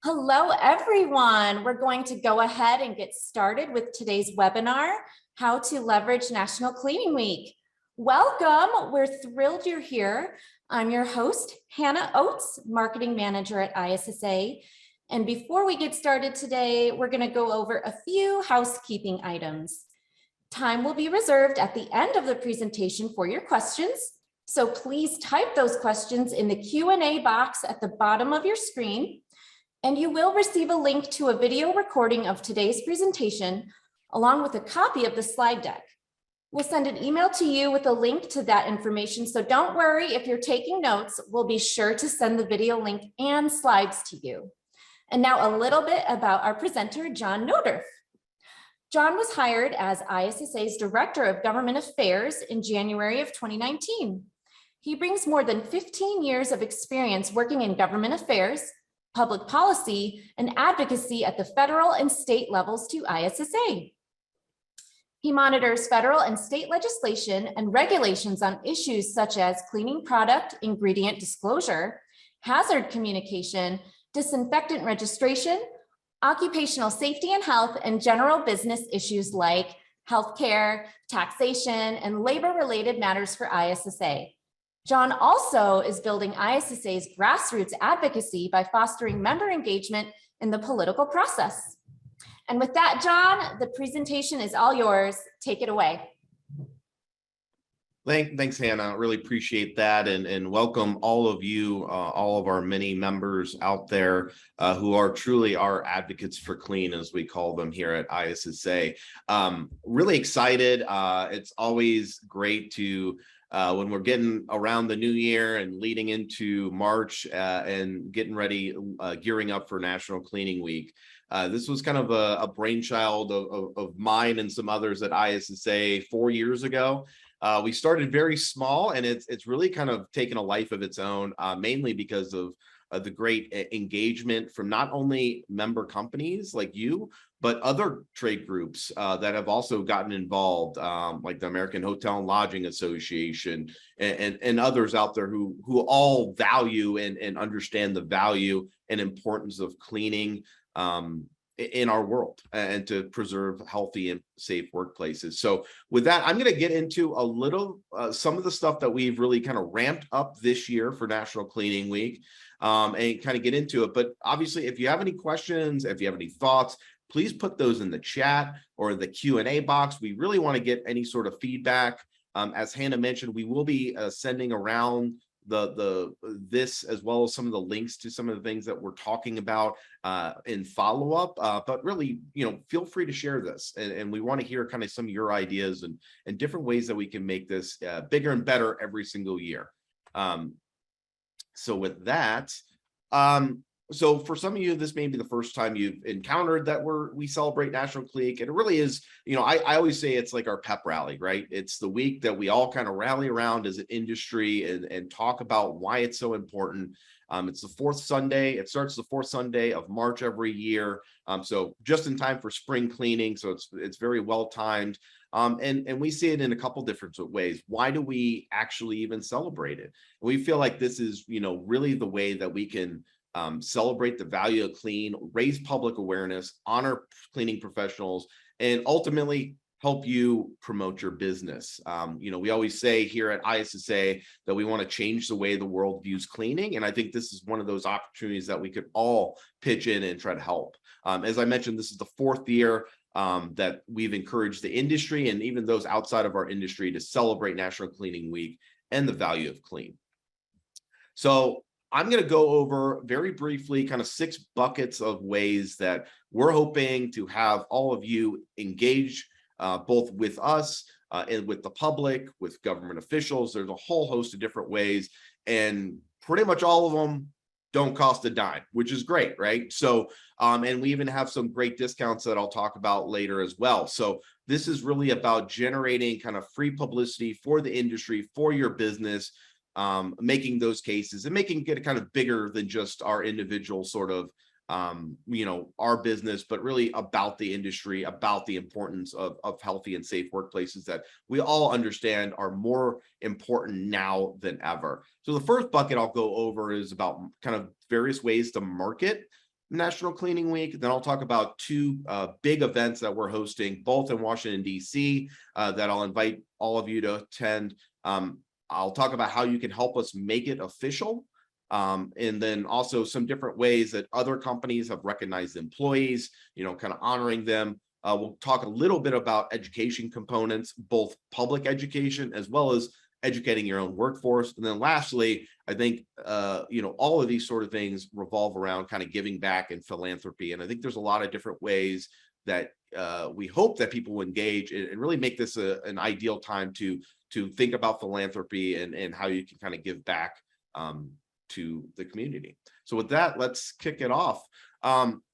Hello, everyone. We're going to go ahead and get started with today's webinar, How to Leverage National Cleaning Week. Welcome. We're thrilled you're here. I'm your host, Hannah Oates, Marketing Manager at ISSA. And before we get started today, we're going to go over a few housekeeping items. Time will be reserved at the end of the presentation for your questions. So please type those questions in the Q&A box at the bottom of your screen. And you will receive a link to a video recording of today's presentation, along with a copy of the slide deck. We'll send an email to you with a link to that information, so don't worry if you're taking notes, we'll be sure to send the video link and slides to you. And now a little bit about our presenter, John Nothdurft. John was hired as ISSA's Director of Government Affairs in January of 2019. He brings more than 15 years of experience working in government affairs, public policy, and advocacy at the federal and state levels to ISSA. He monitors federal and state legislation and regulations on issues such as cleaning product ingredient disclosure, hazard communication, disinfectant registration, occupational safety and health, and general business issues like healthcare, taxation, and labor-related matters for ISSA. John also is building ISSA's grassroots advocacy by fostering member engagement in the political process. And with that, John, the presentation is all yours. Take it away. Thanks, Hannah. Really appreciate that, and welcome all of you, all of our many members out there who are truly our advocates for clean, as we call them here at ISSA. Really excited. It's always great to when we're getting around the new year and leading into March and getting ready, gearing up for National Cleaning Week. This was kind of a brainchild of mine and some others at ISSA 4 years ago. We started very small, and it's really kind of taken a life of its own, mainly because of the great engagement from not only member companies like you, but other trade groups that have also gotten involved, like the American Hotel and Lodging Association and others out there who all value and understand the value and importance of cleaning in our world and to preserve healthy and safe workplaces. So with that, I'm going to get into a little some of the stuff that we've really kind of ramped up this year for National Cleaning Week, and kind of get into it. But obviously, if you have any questions, if you have any thoughts, please put those in the chat or the Q&A box. We really want to get any sort of feedback. As Hannah mentioned, we will be sending around this, as well as some of the links to some of the things that we're talking about in follow-up, but really, feel free to share this, and we want to hear kind of some of your ideas and different ways that we can make this bigger and better every single year. So with that, so for some of you, this may be the first time you've encountered that we celebrate National Clean Week. And it really is, I always say it's like our pep rally, right? It's the week that we all kind of rally around as an industry and talk about why it's so important. It's the fourth Sunday. It starts the fourth Sunday of March every year. So just in time for spring cleaning. So it's very well timed. And we see it in a couple different ways. Why do we actually even celebrate it? We feel like this is, really the way that we can celebrate the value of clean, raise public awareness, honor cleaning professionals, and ultimately help you promote your business. We always say here at ISSA that we want to change the way the world views cleaning. And I think this is one of those opportunities that we could all pitch in and try to help. As I mentioned, this is the fourth year that we've encouraged the industry and even those outside of our industry to celebrate National Cleaning Week and the value of clean. So I'm going to go over very briefly kind of 6 buckets of ways that we're hoping to have all of you engage both with us and with the public, with government officials. There's a whole host of different ways, and pretty much all of them don't cost a dime, which is great, right? So, and we even have some great discounts that I'll talk about later as well. So this is really about generating kind of free publicity for the industry, for your business, making those cases and making it kind of bigger than just our individual sort of our business, but really about the industry, about the importance of healthy and safe workplaces that we all understand are more important now than ever. So the first bucket I'll go over is about kind of various ways to market National Cleaning Week. Then I'll talk about two big events that we're hosting, both in Washington, D.C., that I'll invite all of you to attend. I'll talk about how you can help us make it official. And then also some different ways that other companies have recognized employees, kind of honoring them. We'll talk a little bit about education components, both public education as well as educating your own workforce. And then lastly, I think, all of these sort of things revolve around kind of giving back and philanthropy. And I think there's a lot of different ways that we hope that people will engage and really make this an ideal time to think about philanthropy and how you can kind of give back to the community. So with that, let's kick it off.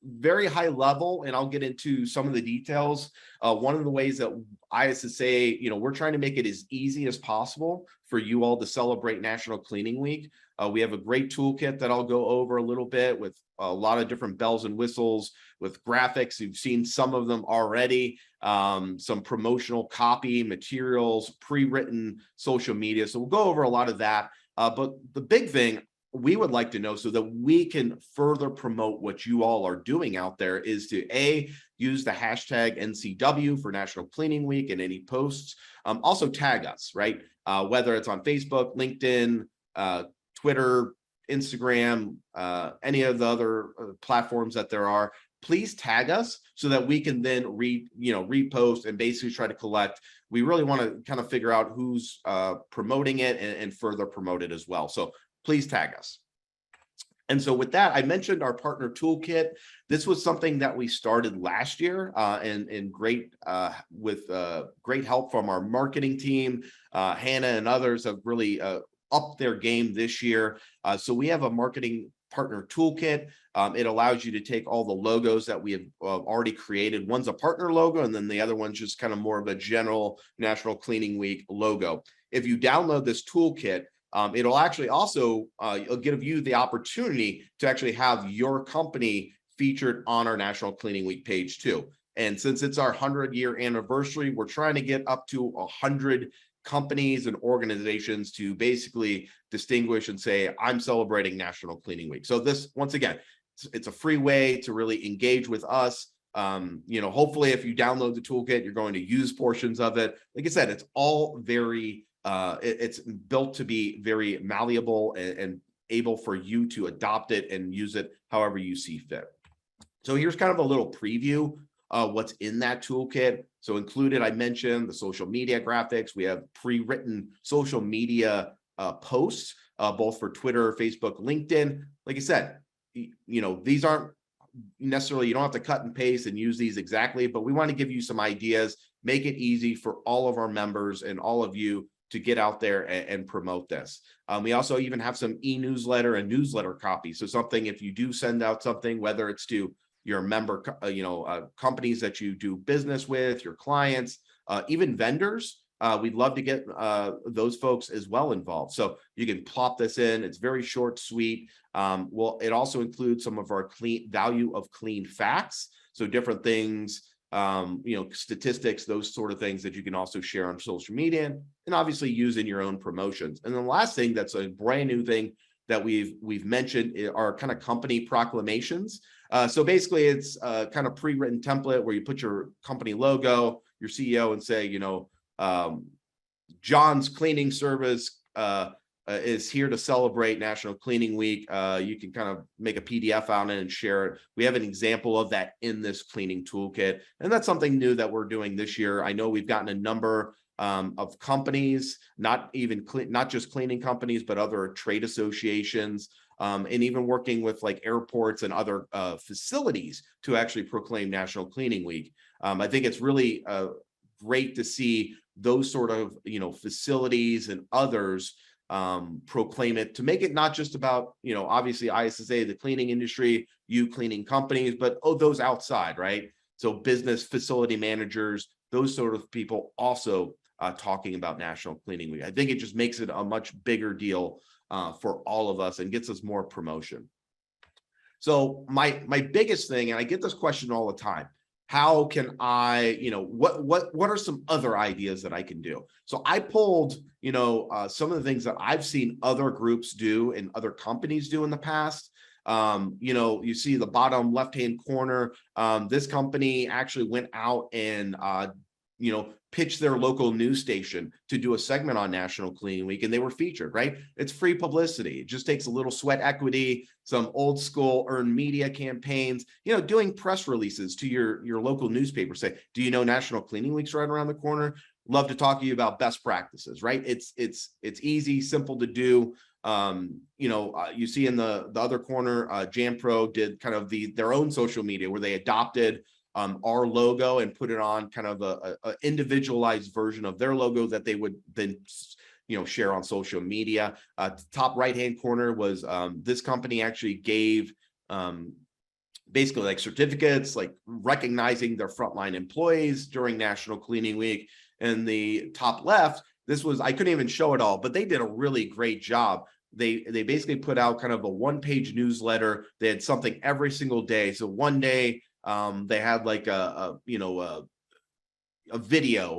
Very high level, and I'll get into some of the details. One of the ways that ISSA, we're trying to make it as easy as possible for you all to celebrate National Cleaning Week. We have a great toolkit that I'll go over a little bit with a lot of different bells and whistles with graphics. You've seen some of them already, some promotional copy, materials, pre-written social media. So we'll go over a lot of that. But the big thing we would like to know, so that we can further promote what you all are doing out there, is to use the hashtag NCW for National Cleaning Week in any posts. Also tag us, right? Whether it's on Facebook, LinkedIn, Twitter, Instagram, any of the other platforms that there are. Please tag us so that we can then repost and basically try to collect. We really want to kind of figure out who's promoting it and further promote it as well. So please tag us. And so with that, I mentioned our partner toolkit. This was something that we started last year and great with great help from our marketing team. Hannah and others have really upped their game this year. So we have a marketing partner toolkit. It allows you to take all the logos that we have already created. One's a partner logo, and then the other one's just kind of more of a general National Cleaning Week logo. If you download this toolkit, it'll actually also it'll give you the opportunity to actually have your company featured on our National Cleaning Week page too. And since it's our 100-year anniversary, we're trying to get up to 100 companies and organizations to basically distinguish and say, I'm celebrating National Cleaning Week. So this, once again, it's a free way to really engage with us. Hopefully if you download the toolkit, you're going to use portions of it. Like I said, it's all very it's built to be very malleable and able for you to adopt it and use it however you see fit. So here's kind of a little preview of what's in that toolkit. So included, I mentioned the social media graphics. We have pre-written social media posts, both for Twitter, Facebook, LinkedIn. Like I said, these aren't necessarily, you don't have to cut and paste and use these exactly, but we want to give you some ideas, make it easy for all of our members and all of you to get out there and promote this. We also even have some e-newsletter and newsletter copy. So something, if you do send out something, whether it's to your member, companies that you do business with, your clients, even vendors, we'd love to get those folks as well involved. So you can plop this in. It's very short, sweet. It also includes some of our value of clean facts. So different things, statistics, those sort of things that you can also share on social media and obviously use in your own promotions. And the last thing that's a brand new thing that we've mentioned are kind of company proclamations. So basically it's a kind of pre-written template where you put your company logo, your CEO, and say, John's Cleaning Service is here to celebrate National Cleaning Week. You can kind of make a PDF on it and share it. We have an example of that in this cleaning toolkit. And that's something new that we're doing this year. I know we've gotten a number of companies, not just cleaning companies, but other trade associations, and even working with like airports and other facilities to actually proclaim National Cleaning Week. I think it's really great to see those sort of facilities and others proclaim it, to make it not just about obviously ISSA, the cleaning industry, you cleaning companies, but those outside, right? So business facility managers, those sort of people also talking about National Cleaning Week. I think it just makes it a much bigger deal for all of us and gets us more promotion. So my biggest thing, and I get this question all the time, how can I, what are some other ideas that I can do? So I pulled, some of the things that I've seen other groups do and other companies do in the past. You see the bottom left-hand corner. This company actually went out and pitched their local news station to do a segment on National Cleaning Week, and they were featured, right? It's free publicity. It just takes a little sweat equity, some old school earned media campaigns, doing press releases to your local newspaper. Say, do you know National Cleaning Week's right around the corner? Love to talk to you about best practices, right? It's easy, simple to do. You see in the other corner, JamPro did kind of their own social media where they adopted our logo and put it on kind of a individualized version of their logo that they would then share on social media. Top right hand corner was this company actually gave basically like certificates, like recognizing their frontline employees during National Cleaning Week. And the top left, I couldn't even show it all, but they did a really great job. They basically put out kind of a one-page newsletter. They had something every single day. So one day they had like a video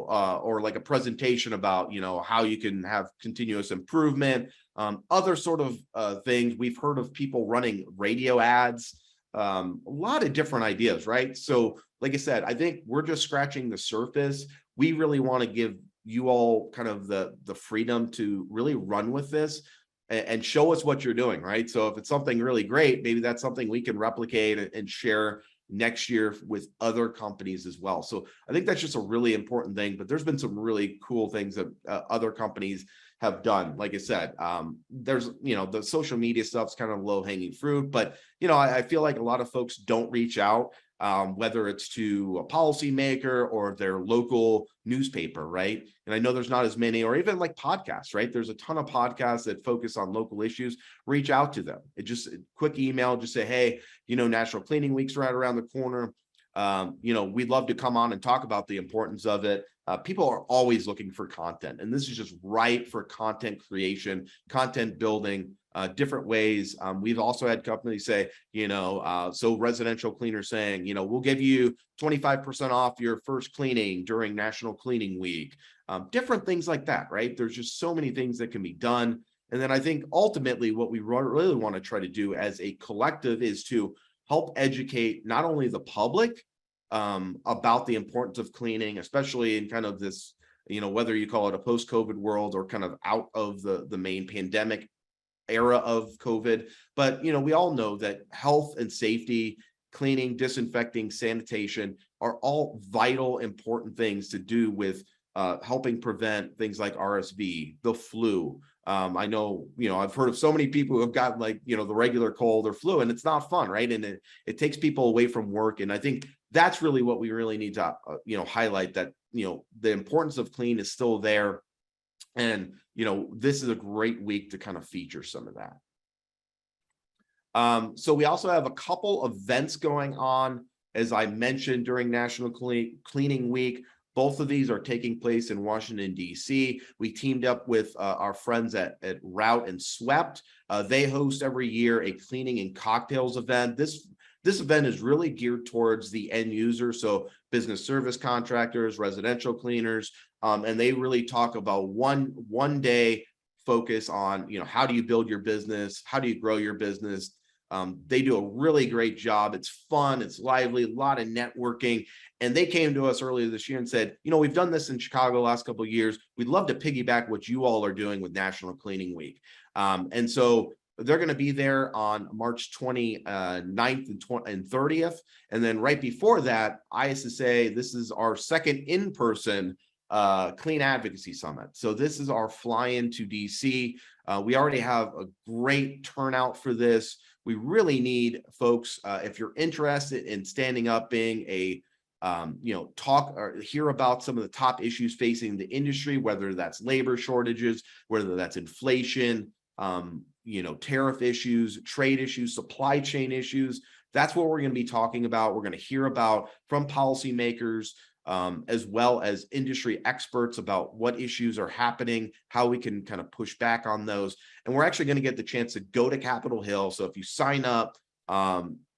or like a presentation about how you can have continuous improvement, other sort of things. We've heard of people running radio ads, a lot of different ideas, right? So like I said, I think we're just scratching the surface. We really want to give you all kind of the freedom to really run with this and show us what you're doing, right? So if it's something really great, maybe that's something we can replicate and share next year with other companies as well. So I think that's just a really important thing, but there's been some really cool things that other companies have done. Like I said, there's, the social media stuff's kind of low hanging fruit, but, I feel like a lot of folks don't reach out, whether it's to a policymaker or their local newspaper, right? And I know there's not as many, or even like podcasts, right? There's a ton of podcasts that focus on local issues. Reach out to them. Quick email, just say, hey, National Cleaning Week's right around the corner. We'd love to come on and talk about the importance of it. People are always looking for content, and this is just right for content creation, content building, different ways. We've also had companies say, so residential cleaners saying, we'll give you 25% off your first cleaning during National Cleaning Week. Different things like that, right? There's just so many things that can be done. And then I think ultimately what we really want to try to do as a collective is to help educate not only the public about the importance of cleaning, especially in kind of this, whether you call it a post-COVID world or kind of out of the main pandemic era of COVID. But, we all know that health and safety, cleaning, disinfecting, sanitation are all vital, important things to do with helping prevent things like RSV, the flu. I know, I've heard of so many people who have gotten like, the regular cold or flu, and it's not fun, right? And it takes people away from work. And I think that's really what we really need to, highlight, that, the importance of clean is still there. And, this is a great week to kind of feature some of that. So we also have a couple events going on, as I mentioned, during National Cleaning Week. Both of these are taking place in Washington, D.C. We teamed up with our friends at Route and Swept. They host every year a cleaning and cocktails event. This event is really geared towards the end user, so business service contractors, residential cleaners, and they really talk about one day focus on, how do you build your business? How do you grow your business? They do a really great job. It's fun, it's lively, a lot of networking. And they came to us earlier this year and said, we've done this in Chicago the last couple of years. We'd love to piggyback what you all are doing with National Cleaning Week. And so they're going to be there on March 29th and 30th. And then right before that, ISSA, this is our second in-person Clean Advocacy Summit. So this is our fly-in to DC. We already have a great turnout for this. We really need folks, if you're interested in standing up, being a talk or hear about some of the top issues facing the industry, whether that's labor shortages, whether that's inflation, tariff issues, trade issues, supply chain issues. That's what we're going to be talking about. We're going to hear about from policymakers, as well as industry experts, about what issues are happening, how we can kind of push back on those. And we're actually going to get the chance to go to Capitol Hill. So if you sign up,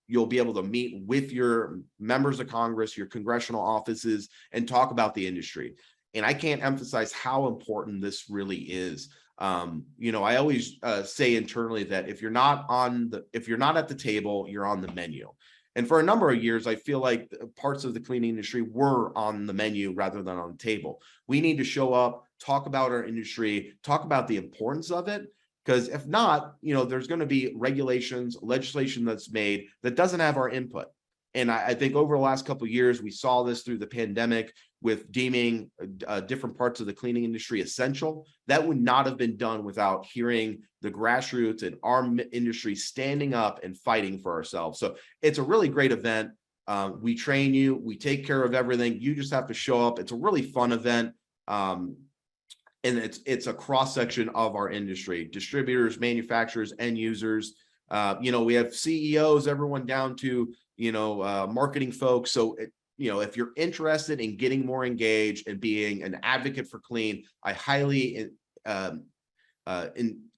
you'll be able to meet with your members of Congress, your congressional offices, and talk about the industry. And I can't emphasize how important this really is. I always say internally that if you're not at the table, you're on the menu. And for a number of years, I feel like parts of the cleaning industry were on the menu rather than on the table. We need to show up, talk about our industry, talk about the importance of it. Because if not, there's going to be regulations, legislation that's made that doesn't have our input. And I think over the last couple of years, we saw this through the pandemic with deeming different parts of the cleaning industry essential. That would not have been done without hearing the grassroots and our industry standing up and fighting for ourselves. So it's a really great event. We train you, we take care of everything. You just have to show up. It's a really fun event. And it's a cross section of our industry: distributors, manufacturers, end users. We have CEOs, everyone down to marketing folks. So if you're interested in getting more engaged and being an advocate for clean, I highly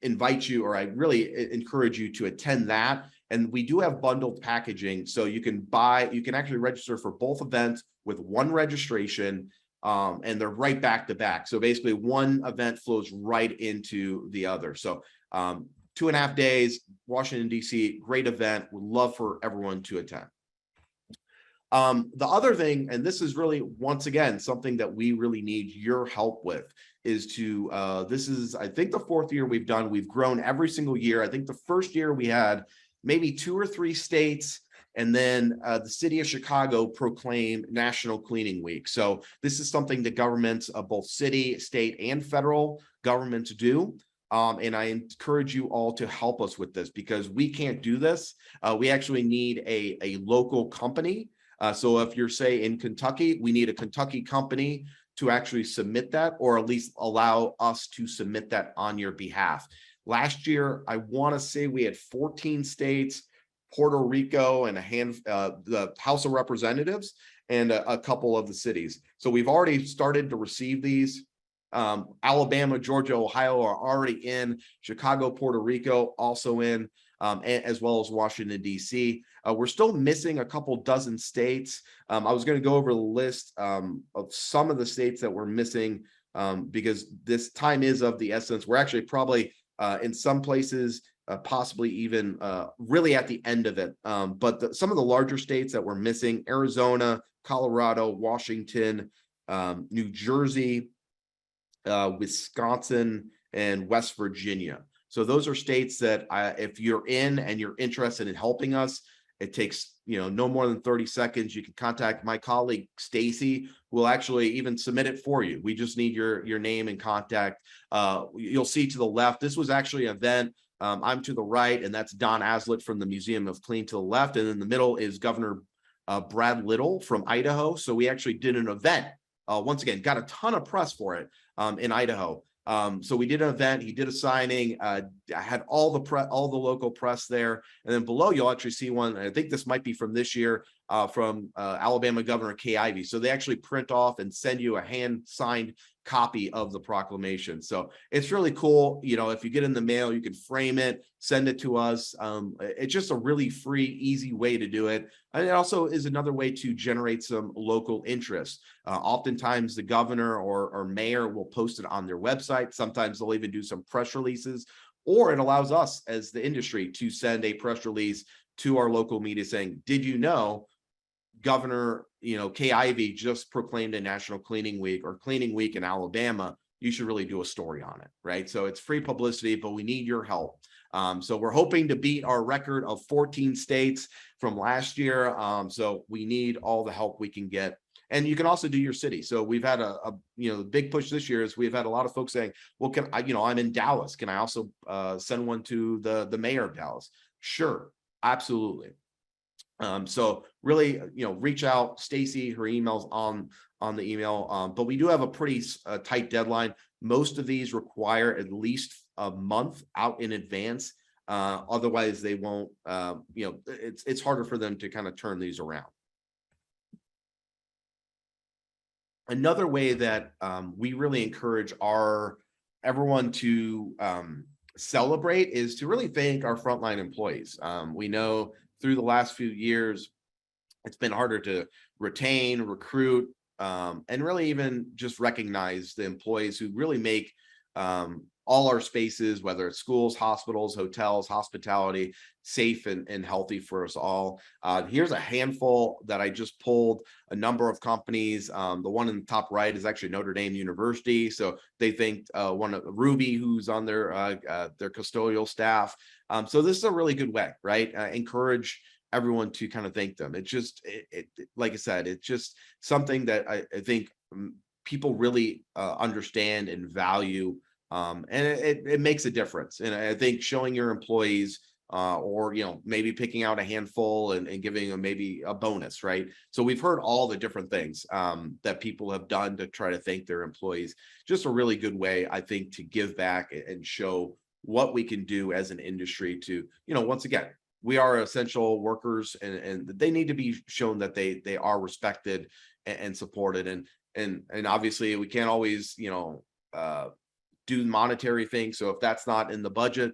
invite you, or I really encourage you to attend that. And we do have bundled packaging, so you can actually register for both events with one registration. And they're right back to back. So basically one event flows right into the other. So 2.5 days, Washington, D.C., great event. Would love for everyone to attend. The other thing, and this is really, once again, something that we really need your help with, is this is, I think, the 4th year we've grown every single year. I think the first year we had maybe 2 or 3 states, and then the city of Chicago proclaimed National Cleaning Week. So this is something that governments of both city, state, and federal governments do. And I encourage you all to help us with this, because we can't do this. We actually need a local company. So if you're, say, in Kentucky, we need a Kentucky company to actually submit that, or at least allow us to submit that on your behalf. Last year, I want to say we had 14 states, Puerto Rico, and the House of Representatives, and a couple of the cities. So we've already started to receive these. Alabama, Georgia, Ohio are already in. Chicago, Puerto Rico also in, as well as Washington, D.C. We're still missing a couple dozen states. I was going to go over the list of some of the states that we're missing, because this time is of the essence. We're actually probably in some places possibly even really at the end of it. But some of the larger states that we're missing: Arizona, Colorado, Washington, New Jersey, Wisconsin, and West Virginia. So those are states that if you're in and you're interested in helping us, it takes no more than 30 seconds. You can contact my colleague Stacy, who will actually even submit it for you. We just need your name and contact. You'll see to the left, this was actually an event. I'm to the right, and that's Don Aslett from the Museum of Clean to the left. And in the middle is Governor Brad Little from Idaho. So we actually did an event. Once again, got a ton of press for it in Idaho. So we did an event. He did a signing. I had all the local press there. And then below, you'll actually see one. I think this might be from this year, from Alabama Governor Kay Ivey. So they actually print off and send you a hand-signed copy of the proclamation. So it's really cool. If you get in the mail, you can frame it, send it to us. It's just a really free, easy way to do it. And it also is another way to generate some local interest. Oftentimes the governor or mayor will post it on their website. Sometimes they'll even do some press releases, or it allows us as the industry to send a press release to our local media saying, did you know Governor Kay Ivey just proclaimed a National Cleaning Week, or Cleaning Week in Alabama? You should really do a story on it, right? So it's free publicity, but we need your help. So we're hoping to beat our record of 14 states from last year. So we need all the help we can get. And you can also do your city. So we've had a big push this year is we've had a lot of folks saying, well, can I, I'm in Dallas. Can I also send one to the mayor of Dallas? Sure, absolutely. So really, reach out. Stacy, her email's on the email, but we do have a pretty tight deadline. Most of these require at least a month out in advance. Otherwise they won't, it's harder for them to kind of turn these around. Another way that we really encourage everyone to celebrate is to really thank our frontline employees. We know through the last few years, it's been harder to retain, recruit, and really even just recognize the employees who really make all our spaces, whether it's schools, hospitals, hotels, hospitality, safe and healthy for us all. Here's a handful that I just pulled, a number of companies. The one in the top right is actually Notre Dame University. So they thanked one of Ruby, who's on their custodial staff. So this is a really good way, right? Encourage everyone to kind of thank them. It's just, like I said, it's just something that I think people really understand and value. And it makes a difference. And I think showing your employees or, maybe picking out a handful and giving them maybe a bonus, right? So we've heard all the different things that people have done to try to thank their employees. Just a really good way, I think, to give back and show what we can do as an industry to, once again, we are essential workers and they need to be shown that they are respected and supported. And obviously we can't always, do monetary things. So if that's not in the budget,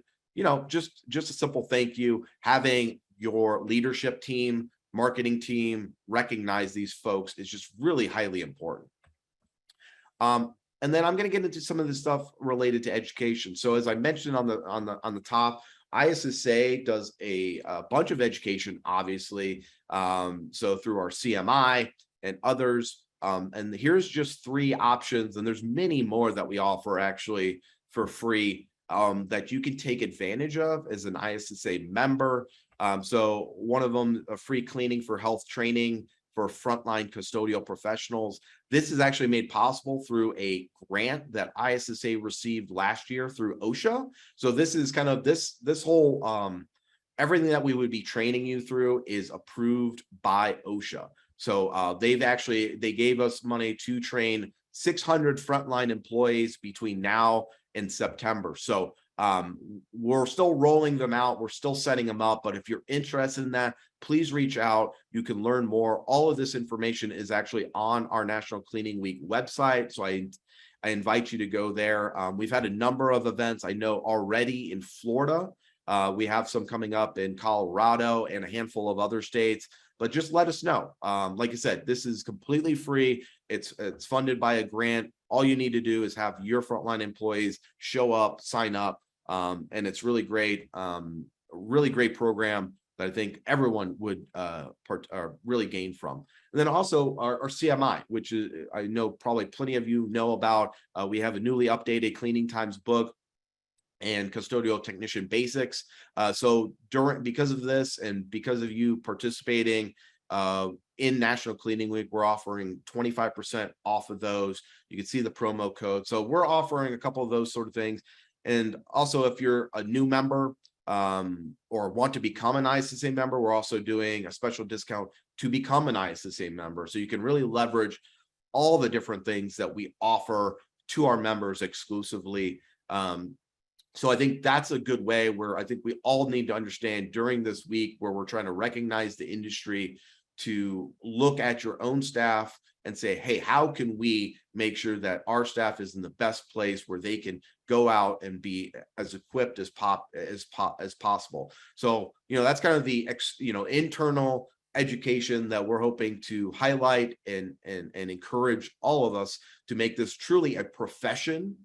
just a simple thank you, having your leadership team, marketing team recognize these folks is just really highly important. And then I'm going to get into some of the stuff related to education. So as I mentioned on the top, ISSA does a bunch of education, obviously. So through our CMI and others. And here's just 3 options, and there's many more that we offer actually for free that you can take advantage of as an ISSA member. So one of them, a free cleaning for health training for frontline custodial professionals. This is actually made possible through a grant that ISSA received last year through OSHA. So this is kind of this whole everything that we would be training you through is approved by OSHA. So they gave us money to train 600 frontline employees between now and September. So we're still rolling them out. We're still setting them up. But if you're interested in that, please reach out. You can learn more. All of this information is actually on our National Cleaning Week website. So I invite you to go there. We've had a number of events, I know, already in Florida. We have some coming up in Colorado and a handful of other states. But just let us know. Like I said, this is completely free. It's funded by a grant. All you need to do is have your frontline employees show up, sign up, and it's really great. Really great program that I think everyone would really gain from. And then also our CMI, which is, I know probably plenty of you know about. We have a newly updated cleaning times book and custodial technician basics. So because of this and because of you participating in National Cleaning Week, we're offering 25% off of those. You can see the promo code. So we're offering a couple of those sort of things. And also, if you're a new member or want to become an ISSA member, we're also doing a special discount to become an ISSA member. So you can really leverage all the different things that we offer to our members exclusively. So I think that's a good way where I think we all need to understand during this week where we're trying to recognize the industry to look at your own staff and say, hey, how can we make sure that our staff is in the best place where they can go out and be as equipped as possible. So, that's kind of the internal education that we're hoping to highlight and encourage all of us to make this truly a profession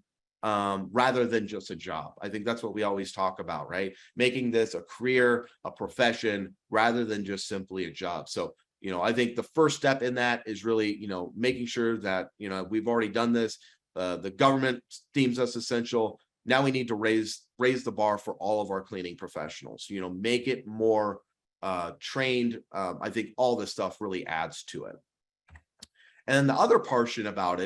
rather than just a job. I think that's what we always talk about, right? Making this a career, a profession, rather than just simply a job. So, I think the first step in that is really, making sure that, we've already done this. The government deems us essential. Now we need to raise the bar for all of our cleaning professionals, make it more trained. I think all this stuff really adds to it. And the other portion about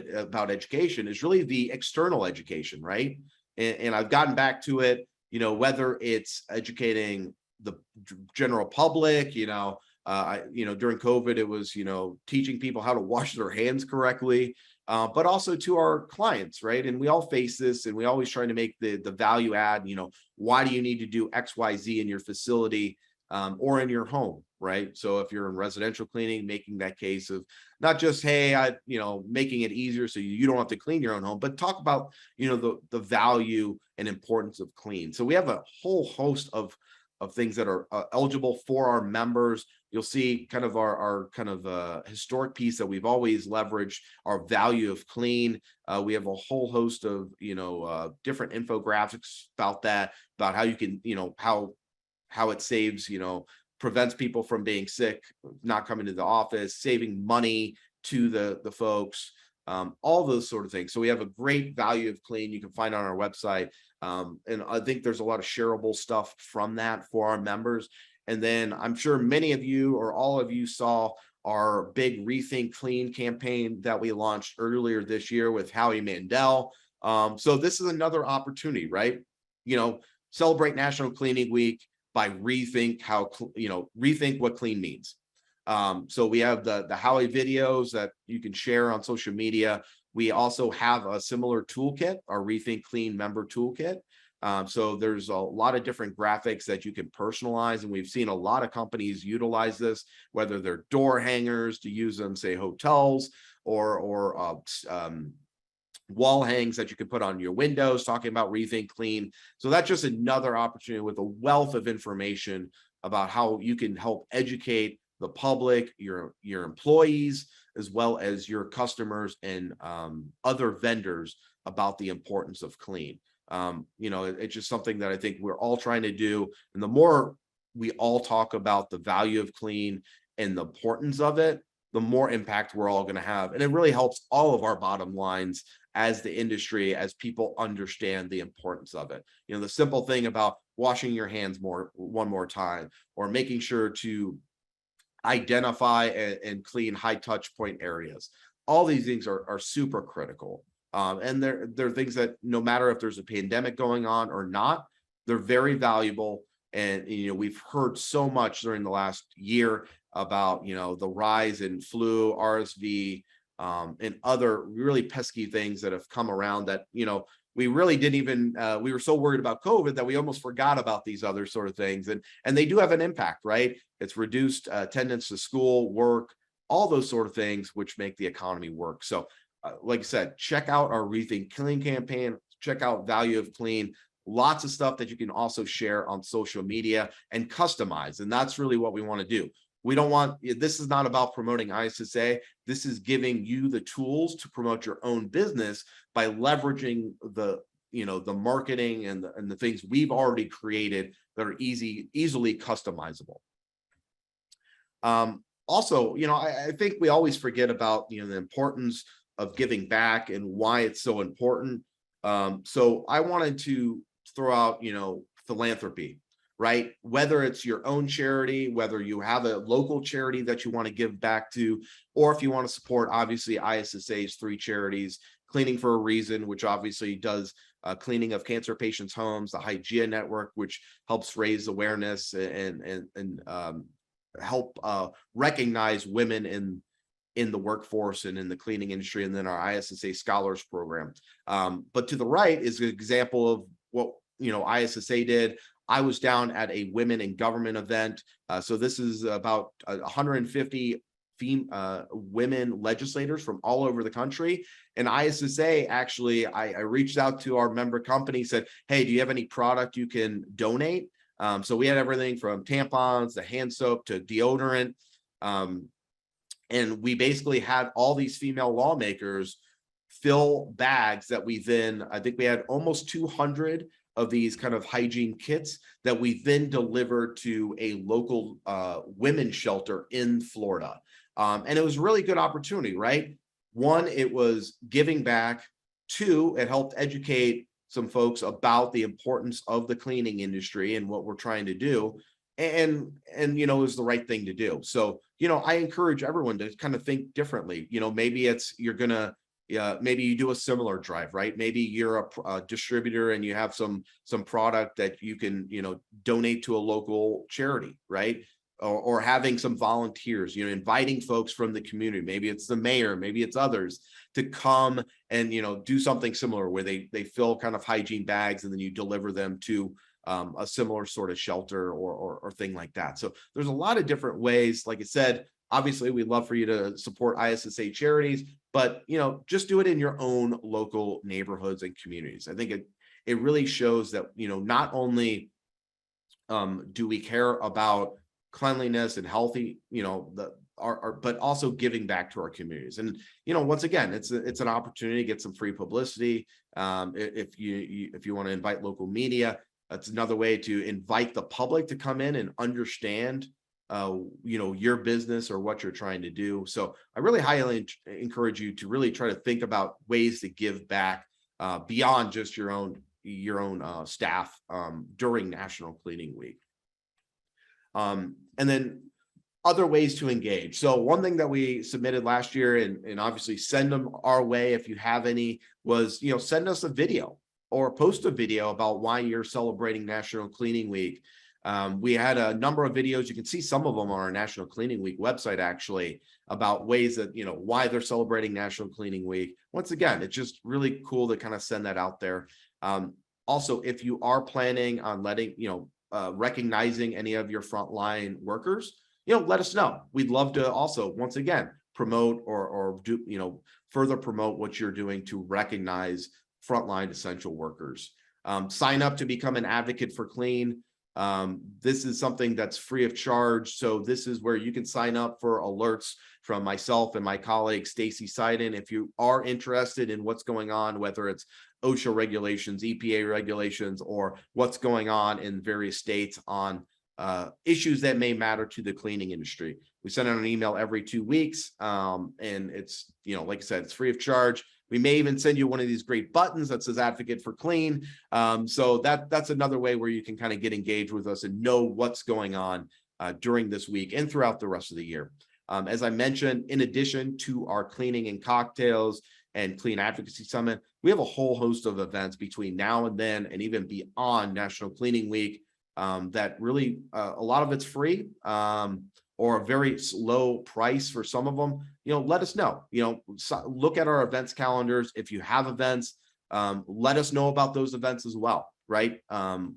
education is really the external education, right? And I've gotten back to it, whether it's educating the general public, during COVID, it was, teaching people how to wash their hands correctly, but also to our clients, right? And we all face this and we always try to make the value add, why do you need to do X, Y, Z in your facility or in your home, right? So if you're in residential cleaning, making that case of not just, hey, making it easier so you don't have to clean your own home, but talk about, the value and importance of clean. So we have a whole host of things that are eligible for our members. you'll see kind of our kind of historic piece that we've always leveraged, our value of clean. We have a whole host of, different infographics about that, about how you can, how it saves, prevents people from being sick, not coming to the office, saving money to the folks, all those sort of things. So we have a great value of clean you can find on our website. And I think there's a lot of shareable stuff from that for our members. And then I'm sure many of you or all of you saw our big Rethink Clean campaign that we launched earlier this year with Howie Mandel. So this is another opportunity, right? Celebrate National Cleaning Week by rethink what clean means. So we have the Howie videos that you can share on social media. We also have a similar toolkit, our Rethink Clean member toolkit. So there's a lot of different graphics that you can personalize, and we've seen a lot of companies utilize this, whether they're door hangers to use them, say hotels, or wall hangs that you can put on your windows, talking about Rethink Clean. So that's just another opportunity with a wealth of information about how you can help educate the public, your employees, as well as your customers and other vendors about the importance of clean. It's just something that I think we're all trying to do. And the more we all talk about the value of clean and the importance of it, the more impact we're all going to have. And it really helps all of our bottom lines as the industry, as people understand the importance of it. The simple thing about washing your hands one more time, or making sure to identify and clean high touch point areas. All these things are super critical. And they're things that no matter if there's a pandemic going on or not, they're very valuable. And we've heard so much during the last year about the rise in flu, RSV, and other really pesky things that have come around that we really didn't even we were so worried about COVID that we almost forgot about these other sort of things. And they do have an impact, right? It's reduced attendance to school, work, all those sort of things which make the economy work. So like I said, check out our Rethink Clean campaign, check out Value of Clean. Lots of stuff that you can also share on social media and customize. And that's really what we want to do. This is not about promoting ISSA. This is giving you the tools to promote your own business by leveraging the marketing and the things we've already created that are easily customizable. Also, I think we always forget about the importance of giving back and why it's so important. So I wanted to throw out philanthropy, right? Whether it's your own charity, whether you have a local charity that you want to give back to, or if you want to support, obviously, ISSA's 3 charities, Cleaning for a Reason, which obviously does cleaning of cancer patients' homes, the Hygiene Network, which helps raise awareness and help recognize women in the workforce and in the cleaning industry, and then our ISSA Scholars Program. But to the right is an example of what ISSA did. I was down at a women in government event. So this is about 150 women legislators from all over the country. And ISSA, actually, I reached out to our member company, said, hey, do you have any product you can donate? So we had everything from tampons to hand soap to deodorant. And we basically had all these female lawmakers fill bags that I think we had almost 200 of these kind of hygiene kits that we then delivered to a local women's shelter in Florida. And it was a really good opportunity, right? One, it was giving back. 2, it helped educate some folks about the importance of the cleaning industry and what we're trying to do. And it was the right thing to do. So, I encourage everyone to kind of think differently. Maybe maybe you do a similar drive, right? Maybe you're a distributor and you have some product that you can, donate to a local charity, right? Or having some volunteers, inviting folks from the community. Maybe it's the mayor, maybe it's others, to come and, do something similar where they fill kind of hygiene bags and then you deliver them to a similar sort of shelter or thing like that. So there's a lot of different ways. Like I said, obviously we'd love for you to support ISSA charities, but just do it in your own local neighborhoods and communities. I think it really shows that not only do we care about cleanliness and healthy, but also giving back to our communities. And, once again, it's an opportunity to get some free publicity. If you want to invite local media, that's another way to invite the public to come in and understand, your business or what you're trying to do. So I really highly encourage you to really try to think about ways to give back beyond just your own staff during National Cleaning Week. And then other ways to engage. So one thing that we submitted last year, and obviously send them our way if you have any, was, send us a video or post a video about why you're celebrating National Cleaning Week. We had a number of videos. You can see some of them on our National Cleaning Week website, actually, about ways that, why they're celebrating National Cleaning Week. Once again, it's just really cool to kind of send that out there. Also, if you are planning on recognizing any of your frontline workers, let us know. We'd love to also, once again, promote or do, further promote what you're doing to recognize frontline essential workers. Sign up to become an advocate for clean. This is something that's free of charge. So this is where you can sign up for alerts from myself and my colleague, Stacy Seiden. If you are interested in what's going on, whether it's OSHA regulations, EPA regulations, or what's going on in various states on issues that may matter to the cleaning industry. We send out an email every 2 weeks. And it's, like I said, it's free of charge. We may even send you one of these great buttons that says Advocate for Clean. So that's another way where you can kind of get engaged with us and know what's going on during this week and throughout the rest of the year. As I mentioned, in addition to our cleaning and cocktails and Clean Advocacy Summit, we have a whole host of events between now and then and even beyond National Cleaning Week that really, a lot of it's free or a very low price for some of them. Let us know. Look at our events calendars. If you have events, let us know about those events as well, right? And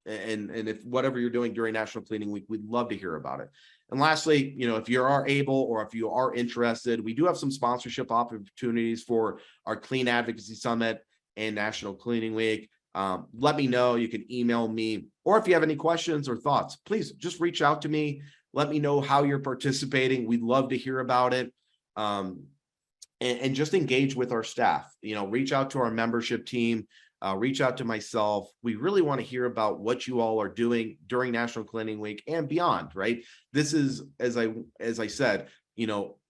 if whatever you're doing during National Cleaning Week, we'd love to hear about it. And lastly, if you are able or if you are interested, we do have some sponsorship opportunities for our Clean Advocacy Summit and National Cleaning Week. Let me know. You can email me, or if you have any questions or thoughts, please just reach out to me. Let me know how you're participating. We'd love to hear about it. And just engage with our staff. Reach out to our membership team. Reach out to myself. We really want to hear about what you all are doing during National Cleaning Week and beyond, right? This is, as I said,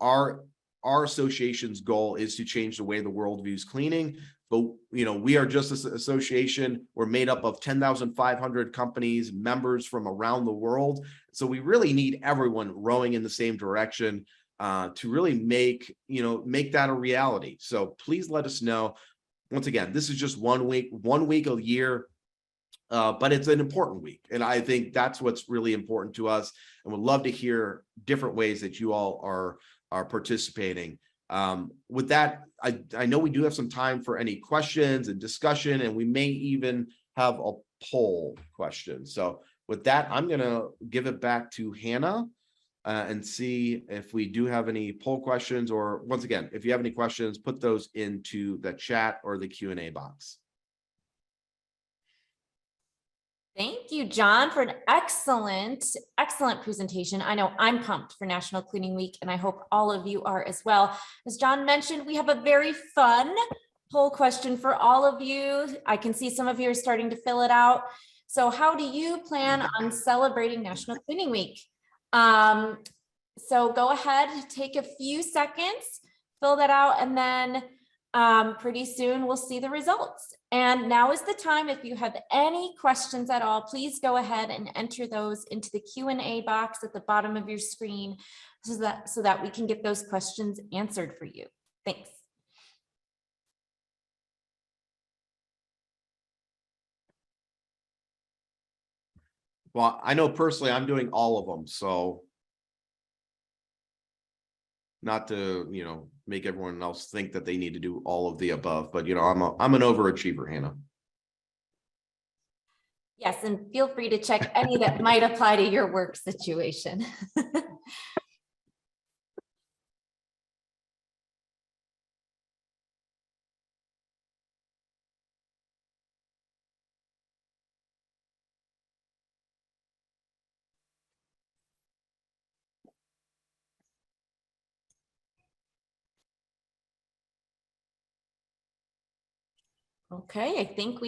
our association's goal is to change the way the world views cleaning. But, we are just an association. We're made up of 10,500 companies, members from around the world. So we really need everyone rowing in the same direction to really make that a reality. So please let us know. Once again, this is just 1 week a year, but it's an important week. And I think that's what's really important to us. And we'd love to hear different ways that you all are participating. With that, I know we do have some time for any questions and discussion, and we may even have a poll question. So with that, I'm going to give it back to Hannah and see if we do have any poll questions, or once again, if you have any questions, put those into the chat or the Q&A box. Thank you, John, for an excellent presentation. I know I'm pumped for National Cleaning Week, and I hope all of you are as well. As John mentioned, we have a very fun poll question for all of you. I can see some of you are starting to fill it out. So how do you plan on celebrating National Cleaning Week? So go ahead, take a few seconds, fill that out, and then pretty soon we'll see the results. And now is the time. If you have any questions at all, please go ahead and enter those into the Q&A box at the bottom of your screen so that we can get those questions answered for you. Thanks. Well, I know personally I'm doing all of them, so not to, make everyone else think that they need to do all of the above, but I'm an overachiever, Hannah. Yes, and feel free to check any that might apply to your work situation. Okay, I think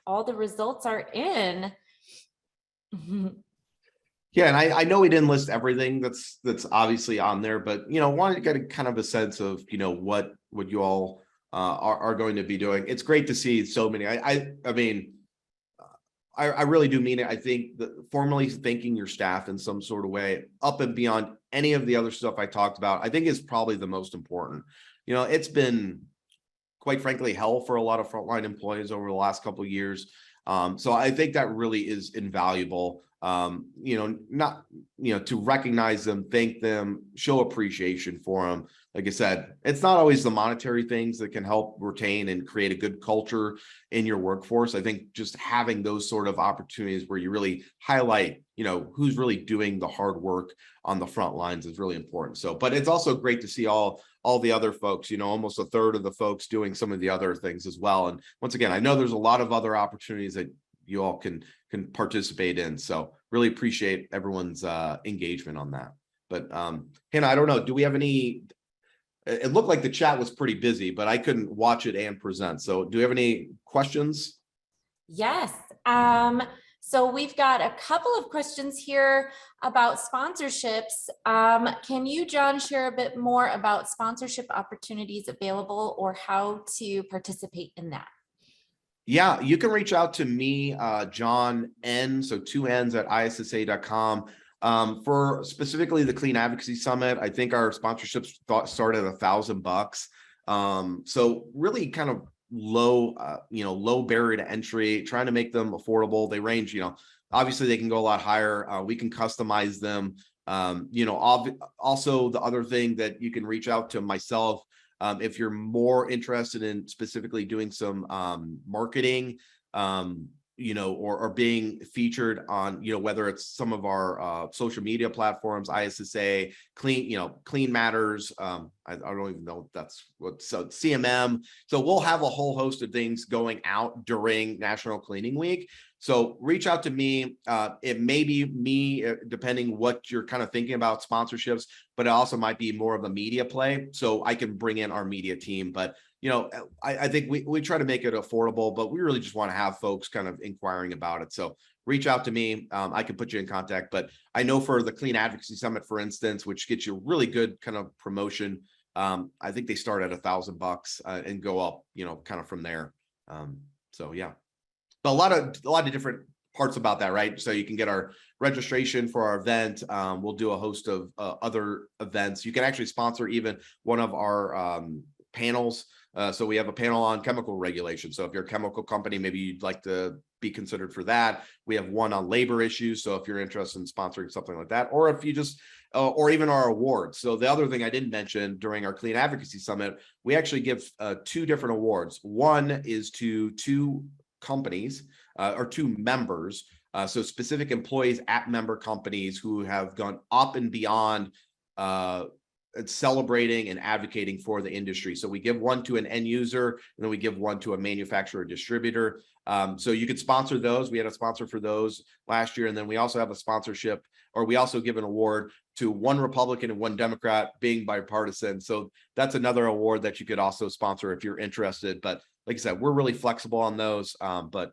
all the results are in. Yeah, and I know we didn't list everything that's obviously on there, but wanted to get a kind of a sense of what you all are going to be doing. It's great to see so many. I mean, I really do mean it. I think that formally thanking your staff in some sort of way, up and beyond any of the other stuff I talked about, I think is probably the most important. It's been, quite frankly, hell for a lot of frontline employees over the last couple of years. So I think that really is invaluable. Not, to recognize them, thank them, show appreciation for them. Like I said, it's not always the monetary things that can help retain and create a good culture in your workforce. I think just having those sort of opportunities where you really highlight, who's really doing the hard work on the front lines is really important. So, but it's also great to see all the other folks, almost a third of the folks doing some of the other things as well. And once again, I know there's a lot of other opportunities that you all can participate in. So really appreciate everyone's engagement on that. But Hannah, I don't know, do we have any? It looked like the chat was pretty busy, but I couldn't watch it and present. So do we have any questions? Yes. So we've got a couple of questions here about sponsorships. Can you, John, share a bit more about sponsorship opportunities available or how to participate in that? Yeah, you can reach out to me, John N, so 2 N's at ISSA.com. For specifically the Clean Advocacy Summit, I think our sponsorships start at $1,000. So really kind of low barrier to entry, trying to make them affordable. They range, obviously they can go a lot higher. We can customize them. Also the other thing that you can reach out to myself, if you're more interested in specifically doing some marketing, or being featured on, whether it's some of our social media platforms, ISSA, Clean Matters. I don't even know if that's what, so CMM. So we'll have a whole host of things going out during National Cleaning Week. So reach out to me. It may be me, depending what you're kind of thinking about sponsorships, but it also might be more of a media play. So I can bring in our media team. But I think we try to make it affordable, but we really just want to have folks kind of inquiring about it. So reach out to me. I can put you in contact. But I know for the Clean Advocacy Summit, for instance, which gets you really good kind of promotion, I think they start at $1,000 and go up, kind of from there. So yeah. But a lot of different parts about that, right? So you can get our registration for our event. We'll do a host of other events. You can actually sponsor even one of our panels. So we have a panel on chemical regulation. So if you're a chemical company, maybe you'd like to be considered for that. We have one on labor issues. So if you're interested in sponsoring something like that, or if you just, or even our awards. So the other thing I didn't mention during our Clean Advocacy Summit, we actually give 2 different awards. One is to 2 companies or 2 members. So specific employees at member companies who have gone up and beyond celebrating and advocating for the industry. So we give one to an end user, and then we give one to a manufacturer distributor. So you could sponsor those. We had a sponsor for those last year. And then we also have a sponsorship, or we also give an award to 1 Republican and 1 Democrat, being bipartisan. So that's another award that you could also sponsor if you're interested. But like I said, we're really flexible on those. But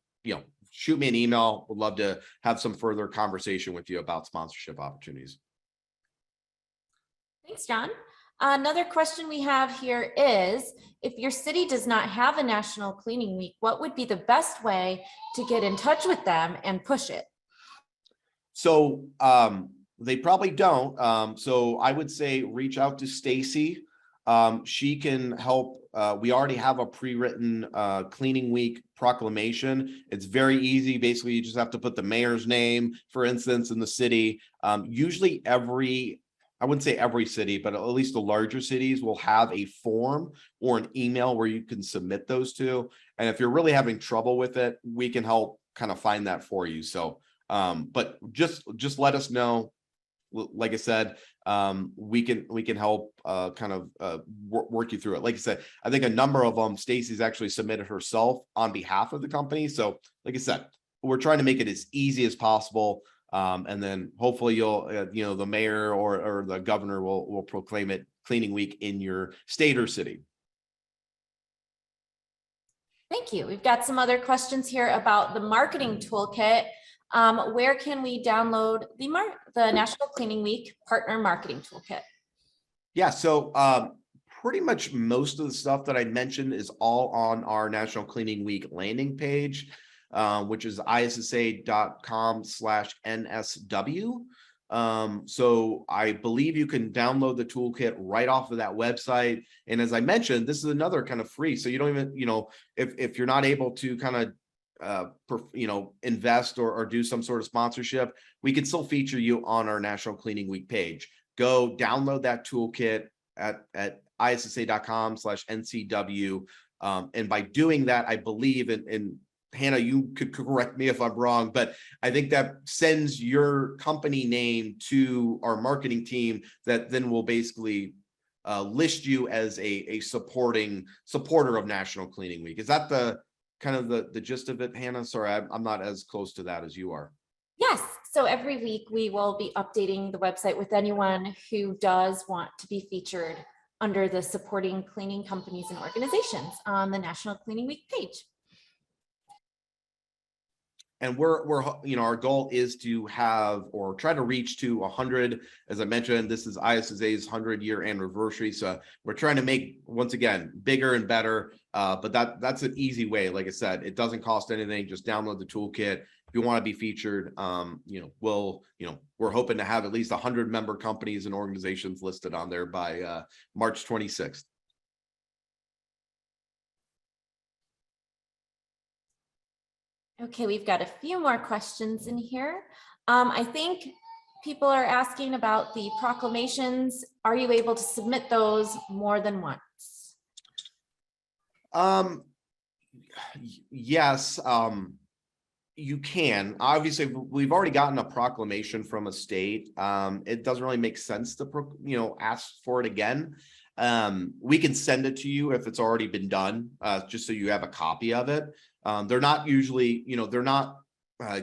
shoot me an email. Would love to have some further conversation with you about sponsorship opportunities. Thanks, John. Another question we have here is, if your city does not have a National Cleaning Week, what would be the best way to get in touch with them and push it? So they probably don't. So I would say reach out to Stacy. She can help. We already have a pre-written cleaning week proclamation. It's very easy. Basically, you just have to put the mayor's name, for instance, in the city. Usually I wouldn't say every city, but at least the larger cities will have a form or an email where you can submit those to. And if you're really having trouble with it, we can help kind of find that for you. So, but just let us know. Like I said, we can help kind of work you through it. Like I said, I think a number of them, Stacy's actually submitted herself on behalf of the company. So like I said, we're trying to make it as easy as possible. And then hopefully you'll, the mayor or the governor will proclaim it cleaning week in your state or city. Thank you. We've got some other questions here about the marketing toolkit. Where can we download the National Cleaning Week Partner Marketing Toolkit? Yeah, so pretty much most of the stuff that I mentioned is all on our National Cleaning Week landing page, which is issa.com/NSW. So I believe you can download the toolkit right off of that website. And as I mentioned, this is another kind of free. So you don't even, if you're not able to kind of invest or do some sort of sponsorship, we can still feature you on our National Cleaning Week page. Go download that toolkit at issa.com/NCW. And by doing that, I believe, and Hannah, you could correct me if I'm wrong, but I think that sends your company name to our marketing team that then will basically list you as a supporter of National Cleaning Week. Is that the kind of the gist of it, Hannah? Sorry, I'm not as close to that as you are. Yes. So every week we will be updating the website with anyone who does want to be featured under the supporting cleaning companies and organizations on the National Cleaning Week page. And our goal is to have or try to reach to 100. As I mentioned, this is ISSA's 100-year anniversary. So we're trying to make, once again, bigger and better. But that's an easy way. Like I said, it doesn't cost anything. Just download the toolkit. If you want to be featured, we're hoping to have at least 100 member companies and organizations listed on there by March 26th. Okay, we've got a few more questions in here. I think people are asking about the proclamations. Are you able to submit those more than once? Yes, you can. Obviously, we've already gotten a proclamation from a state. It doesn't really make sense to ask for it again. We can send it to you if it's already been done, just so you have a copy of it. They're not usually, they're not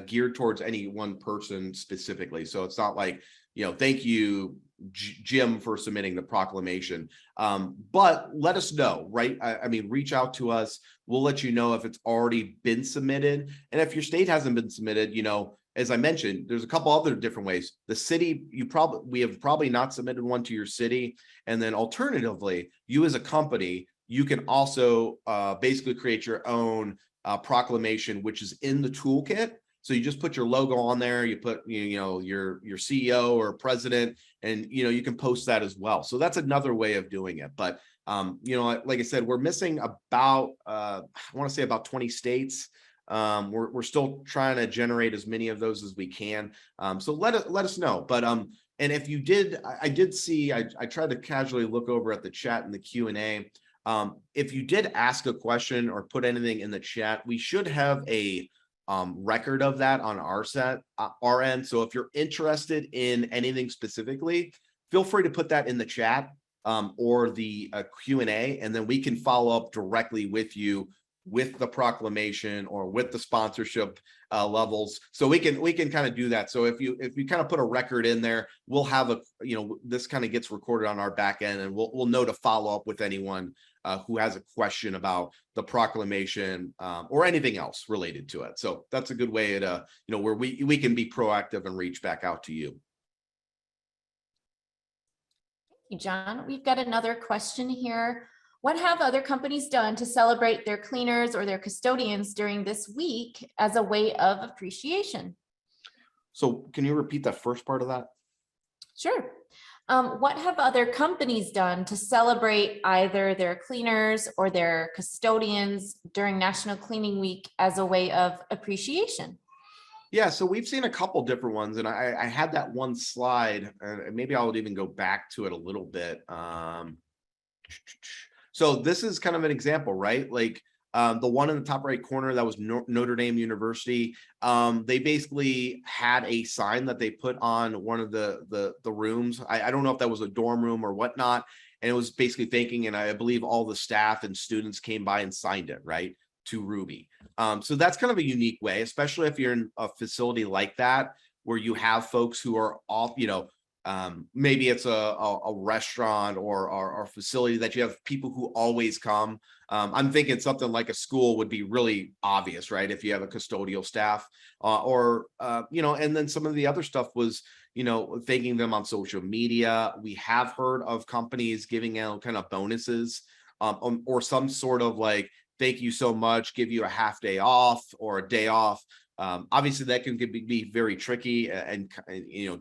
geared towards any one person specifically. So it's not like, thank you, Jim, for submitting the proclamation. But let us know, right? I mean, reach out to us. We'll let you know if it's already been submitted. And if your state hasn't been submitted, as I mentioned, there's a couple other different ways. The city, we have probably not submitted one to your city. And then alternatively, you as a company, you can also basically create your own proclamation, which is in the toolkit. So you just put your logo on there, you put, your CEO or president, and, you can post that as well. So that's another way of doing it. But, like I said, we're missing about, I want to say about 20 states. We're still trying to generate as many of those as we can. So let us know. But, and if you did, I did see, I tried to casually look over at the chat and the Q&A. If you did ask a question or put anything in the chat, we should have a record of that on our end. So if you're interested in anything specifically, feel free to put that in the chat or the Q&A, and then we can follow up directly with you with the proclamation or with the sponsorship levels. So we can kind of do that. So if you kind of put a record in there, we'll have this kind of gets recorded on our back end, and we'll know to follow up with anyone who has a question about the proclamation or anything else related to it. So that's a good way to, where we can be proactive and reach back out to you. Thank you, John. We've got another question here. What have other companies done to celebrate their cleaners or their custodians during this week as a way of appreciation? So can you repeat that first part of that? Sure. What have other companies done to celebrate either their cleaners or their custodians during National Cleaning Week as a way of appreciation? Yeah, so we've seen a couple different ones, and I had that one slide, and maybe I'll even go back to it a little bit. So this is kind of an example, right? Like the one in the top right corner, that was Notre Dame University. They basically had a sign that they put on one of the rooms. I don't know if that was a dorm room or whatnot. And it was basically thanking, and I believe all the staff and students came by and signed it, right, to Ruby. So that's kind of a unique way, especially if you're in a facility like that, where you have folks who are off, Maybe it's a restaurant or facility that you have people who always come. I'm thinking something like a school would be really obvious, right? If you have a custodial staff, and then some of the other stuff was, thanking them on social media. We have heard of companies giving out kind of bonuses, or some sort of like, thank you so much, give you a half day off or a day off. Obviously that can be very tricky and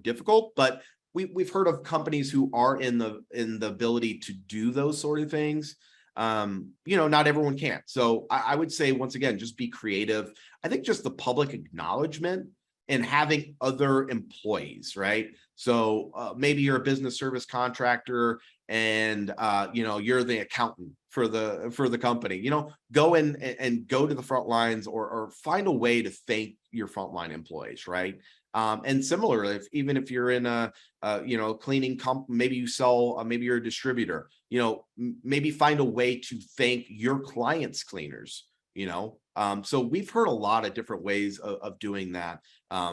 difficult, but we've heard of companies who are in the ability to do those sort of things. Not everyone can. So I would say, once again, just be creative. I think just the public acknowledgement and having other employees, right? So maybe you're a business service contractor and you're the accountant for the company. Go in and go to the front lines, or find a way to thank your frontline employees, right? And similarly, even if you're in a cleaning company, maybe you sell, maybe you're a distributor, maybe find a way to thank your clients' cleaners. So we've heard a lot of different ways of doing that.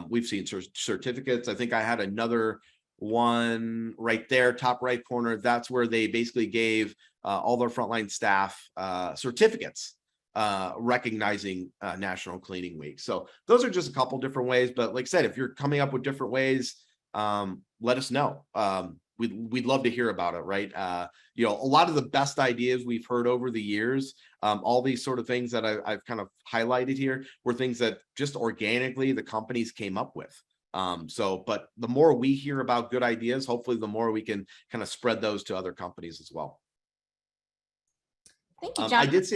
We've seen certificates. I think I had another one right there, top right corner. That's where they basically gave all their frontline staff certificates recognizing National Cleaning Week. So those are just a couple different ways. But like I said, if you're coming up with different ways, let us know. We'd love to hear about it, right? A lot of the best ideas we've heard over the years, all these sort of things that I've kind of highlighted here, were things that just organically the companies came up with. But the more we hear about good ideas, hopefully the more we can kind of spread those to other companies as well. Thank you, John. I did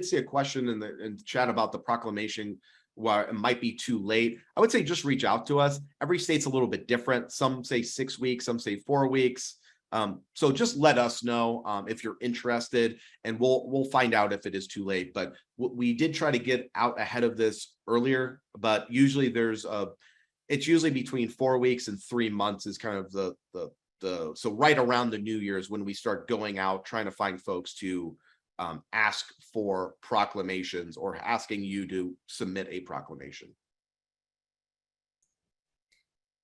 see a question in the chat about the proclamation, where it might be too late. I would say just reach out to us. Every state's a little bit different. Some say 6 weeks, some say 4 weeks. So just let us know if you're interested, and we'll find out if it is too late. But we did try to get out ahead of this earlier, but usually it's usually between 4 weeks and 3 months is kind of so right around the New Year's when we start going out trying to find folks to ask for proclamations, or asking you to submit a proclamation.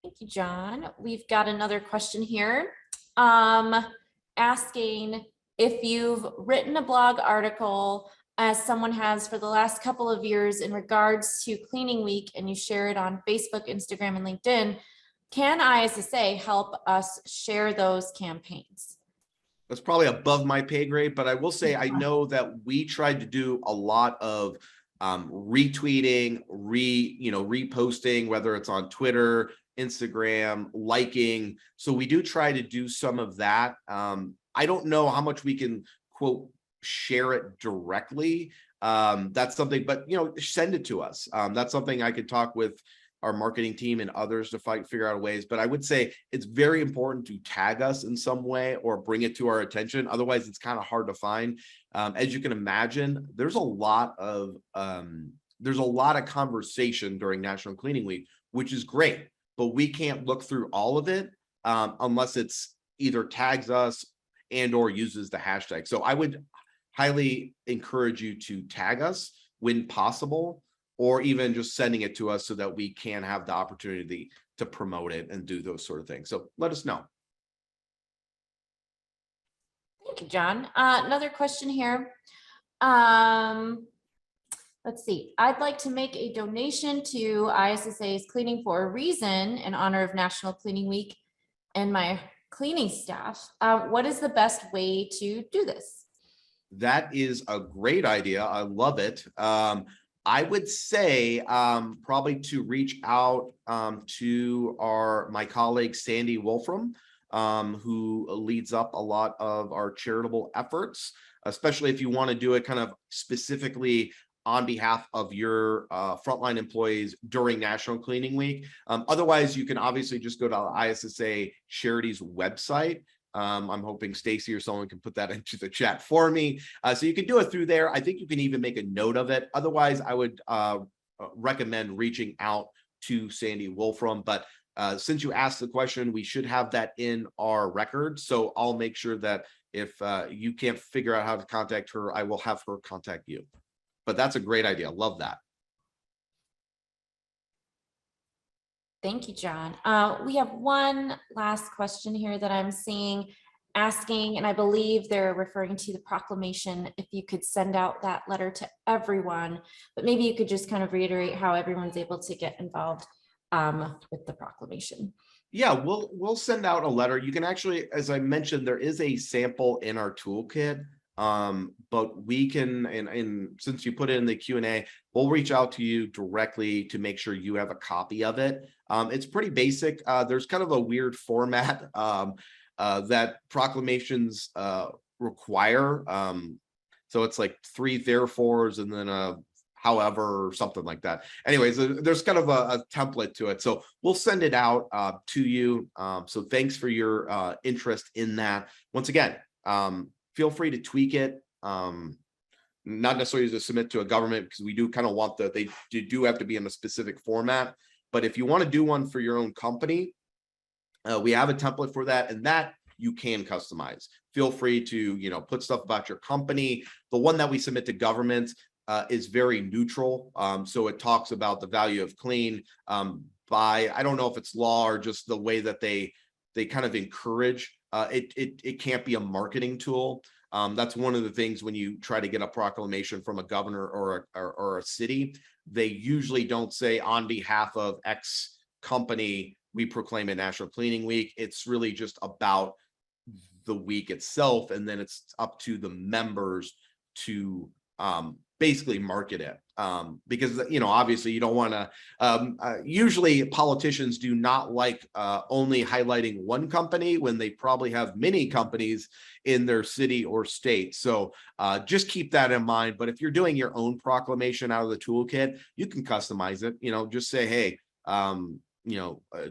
Thank you, John. We've got another question here asking if you've written a blog article, as someone has for the last couple of years, in regards to Cleaning Week, and you share it on Facebook, Instagram, and LinkedIn. Can ISSA help us share those campaigns? That's probably above my pay grade, but I will say I know that we tried to do a lot of retweeting, reposting, whether it's on Twitter, Instagram, liking. So we do try to do some of that. I don't know how much we can, quote, share it directly. That's something, but send it to us. That's something I could talk with our marketing team and others to figure out ways. But I would say it's very important to tag us in some way or bring it to our attention. Otherwise, it's kind of hard to find. As you can imagine, there's a lot of conversation during National Cleaning Week, which is great, but we can't look through all of it unless it's either tags us and or uses the hashtag. So I would highly encourage you to tag us when possible, or even just sending it to us so that we can have the opportunity to promote it and do those sort of things. So let us know. Thank you, John. Another question here. Let's see. I'd like to make a donation to ISSA's Cleaning for a Reason in honor of National Cleaning Week and my cleaning staff. What is the best way to do this? That is a great idea. I love it. I would say probably to reach out to my colleague Sandy Wolfram, who leads up a lot of our charitable efforts, especially if you want to do it kind of specifically on behalf of your frontline employees during National Cleaning Week. Otherwise, you can obviously just go to the ISSA Charities website. I'm hoping Stacy or someone can put that into the chat for me. So you can do it through there. I think you can even make a note of it. Otherwise, I would recommend reaching out to Sandy Wolfram. But since you asked the question, we should have that in our record. So I'll make sure that if you can't figure out how to contact her, I will have her contact you. But that's a great idea. Love that. Thank you, John. We have one last question here that I'm seeing asking, and I believe they're referring to the proclamation. If you could send out that letter to everyone, but maybe you could just kind of reiterate how everyone's able to get involved with the proclamation. Yeah, we'll send out a letter. You can actually, as I mentioned, there is a sample in our toolkit. But we can, and since you put it in the Q&A, we'll reach out to you directly to make sure you have a copy of it. It's pretty basic. There's kind of a weird format that proclamations require. So it's like 3 therefores and then a however or something like that. Anyways, there's kind of a template to it. So we'll send it out to you. So thanks for your interest in that. Once again, feel free to tweak it. Not necessarily to submit to a government, because we do kind of want they do have to be in a specific format. But if you want to do one for your own company, we have a template for that, and that you can customize. Feel free to, put stuff about your company. The one that we submit to government is very neutral. So it talks about the value of clean by, I don't know if it's law or just the way that they kind of encourage. It can't be a marketing tool. That's one of the things when you try to get a proclamation from a governor or a city, they usually don't say on behalf of X company, we proclaim a National Cleaning Week. It's really just about the week itself. And then it's up to the members to basically market it. Because, obviously you don't want to, usually politicians do not like only highlighting one company when they probably have many companies in their city or state. So just keep that in mind. But if you're doing your own proclamation out of the toolkit, you can customize it, just say, hey,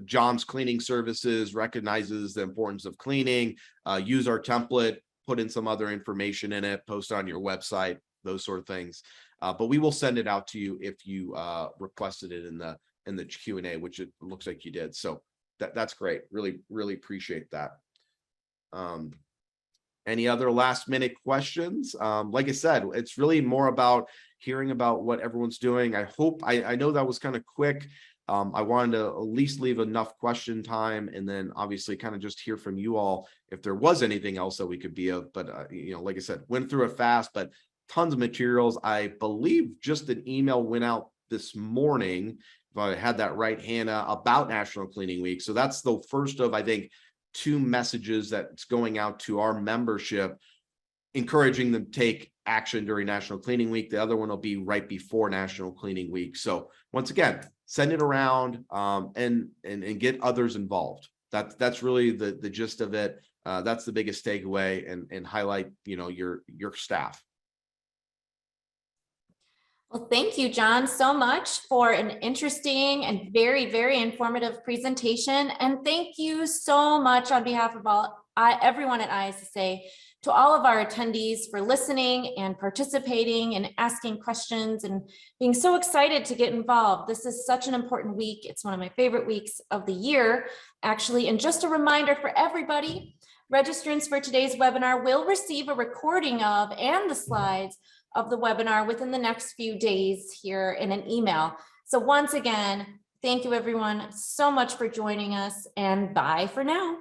John's Cleaning Services recognizes the importance of cleaning, use our template, put in some other information in it, post on your website, those sort of things. But we will send it out to you if you requested it in the Q&A, which it looks like you did. So that's great. Really appreciate that. Any other last minute questions? Like I said, it's really more about hearing about what everyone's doing. I know that was kind of quick. I wanted to at least leave enough question time, and then obviously kind of just hear from you all if there was anything else that we could be of. But like I said, went through it fast, but tons of materials. I believe just an email went out this morning, if I had that right, Hannah, about National Cleaning Week. So that's the first of, I think, 2 messages that's going out to our membership, encouraging them to take action during National Cleaning Week. The other one will be right before National Cleaning Week. So once again, send it around and get others involved. That's really the gist of it. That's the biggest takeaway, and highlight your staff. Well, thank you, John, so much for an interesting and very, very informative presentation. And thank you so much on behalf of everyone at ISSA, to all of our attendees for listening and participating and asking questions and being so excited to get involved. This is such an important week. It's one of my favorite weeks of the year, actually. And just a reminder for everybody, registrants for today's webinar will receive a recording of and the slides of the webinar within the next few days here in an email. So once again, thank you everyone so much for joining us, and bye for now.